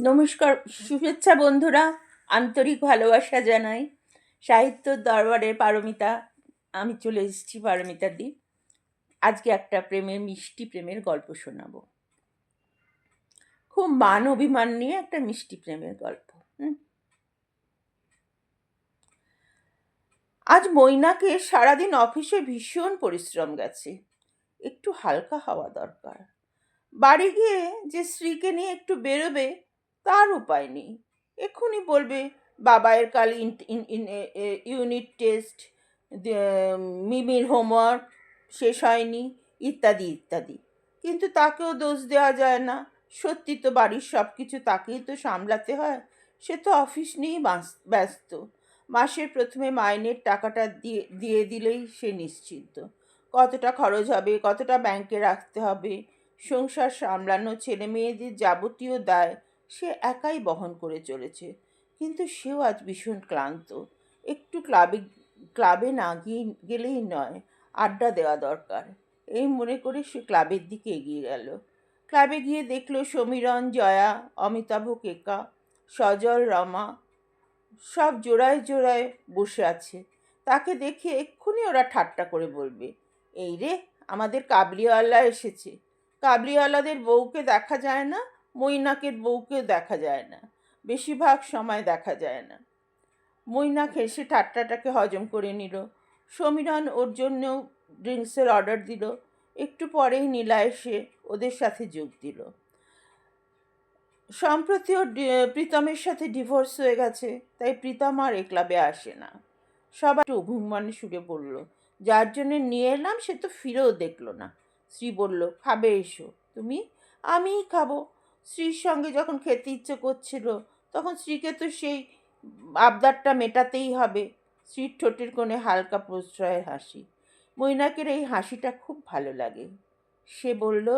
নমস্কার, শুভেচ্ছা বন্ধুরা, আন্তরিক ভালোবাসা জানাই। সাহিত্যর দরবারের পারমিতা, আমি চলে এসেছি পারমিতা দি। আজকে একটা মিষ্টি প্রেমের গল্প শোনাবো। খুব মান অভিমান নিয়ে একটা মিষ্টি প্রেমের গল্প। আজ মৈনাকে সারাদিন অফিসে ভীষণ পরিশ্রম গেছে, একটু হালকা হওয়া দরকার। বাড়ি গিয়ে যে স্ত্রীকে নিয়ে একটু বেরোবে তার উপায় নেই। এক্ষুনি বলবে বাবায়ের কাল ইউনিট টেস্ট, মিমির হোমওয়ার্ক শেষ হয়নি, ইত্যাদি ইত্যাদি। কিন্তু তাকেও দোষ দেওয়া যায় না। সত্যি তো বাড়ির সব কিছু তাকেই তো সামলাতে হয়। সে তো অফিস নিয়েই ব্যস্ত। মাসের প্রথমে মাইনের টাকাটা দিয়ে দিয়ে দিলেই সে নিশ্চিন্ত। কতটা খরচ হবে, কতটা ব্যাংকে রাখতে হবে, সংসার সামলানো, ছেলে মেয়েদের যাবতীয় দায় সে একাই বহন করে চলেছে। কিন্তু সেও আজ ভীষণ ক্লান্ত। একটু ক্লাবে না গেলেই নয়, আড্ডা দেওয়া দরকার। এই মনে করে সে ক্লাবের দিকে এগিয়ে গেল। ক্লাবে গিয়ে দেখলো সমীরণ, জয়া, অমিতাভ, কেকা, সজল, রমা সব জোড়ায় জোড়ায় বসে আছে। তাকে দেখে এক্ষুনি ওরা ঠাট্টা করে বলবে, এই রে, আমাদের কাবলিওয়ালা এসেছে। কাবলিওয়ালাদের বউকে দেখা যায় না, মৈনাকের বউকেও দেখা যায় না, বেশিরভাগ সময় দেখা যায় না। মৈনাক হেসে ঠাট্টাটাকে হজম করে নিল। সমীরণ ওর জন্য ড্রিঙ্কসের অর্ডার দিল। একটু পরেই নীলা এসে ওদের সাথে যোগ দিল। সম্প্রতি ওর প্রীতমের সাথে ডিভোর্স হয়ে গেছে, তাই প্রীতম আর এ ক্লাবে আসে না। সবাই একটু অভিমানী সুরে বলল, যার জন্য নিয়ে এলাম সে তো ফিরেও দেখলো না। শ্রী বলল, খাবে এসো তুমি? আমিই খাবো। স্ত্রীর সঙ্গে যখন খেতে ইচ্ছে করছিল, তখন স্ত্রীকে তো সেই আবদারটা মেটাতেই হবে। স্ত্রীর ঠোঁটের কোণে হালকা প্রশ্রয়ের হাসি। মৈনাকের এই হাসিটা খুব ভালো লাগে। সে বলল,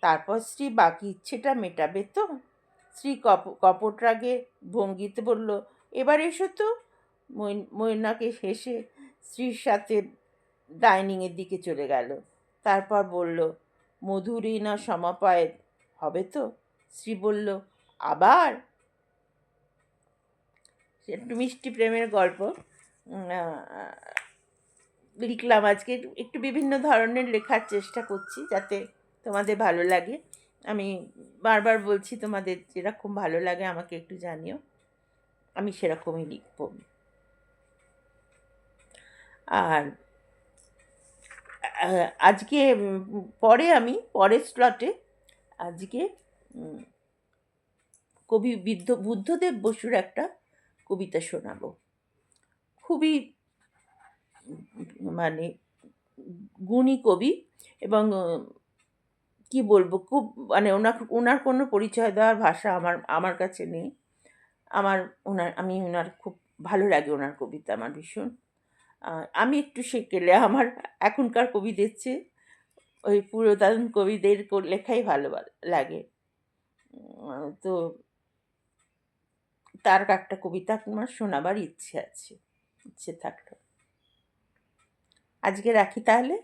তারপর স্ত্রী বাকি ইচ্ছেটা মেটাবে তো? স্ত্রী কপট রাগে ভঙ্গিতে বলল, এবার এসো তো। মৈনাকে হেসে স্ত্রীর সাথে ডাইনিংয়ের দিকে চলে গেল। তারপর বলল, মধুরী না সমাপায় হবে তো? স্ত্রী বলল, আবার? একটু মিষ্টি প্রেমের গল্প লিখলাম আজকে। একটু বিভিন্ন ধরনের লেখার চেষ্টা করছি যাতে তোমাদের ভালো লাগে। আমি বারবার বলছি, তোমাদের যেরকম ভালো লাগে আমাকে একটু জানিও, আমি সেরকমই লিখব। আর আজকে আমি পরের স্লটে আজকে কবি বুদ্ধদেব বসুর একটা কবিতা শোনাবো। খুবই মানে গুণী কবি, এবং কি বলবো, খুব মানে ওনার কোনো পরিচয় দেওয়ার ভাষা আমার কাছে নেই। আমি ওনার খুব ভালো লাগে, ওনার কবিতা আমার ভীষণ। আমি একটু সেকেলে আমার এখনকার কবিদের চেয়ে ওই পুরাতন কবিদের লেখাই ভালো লাগে। তো তার একটা কবিতা আমার শোনাবার ইচ্ছে থাকলো। আজকে রাখি তাহলে।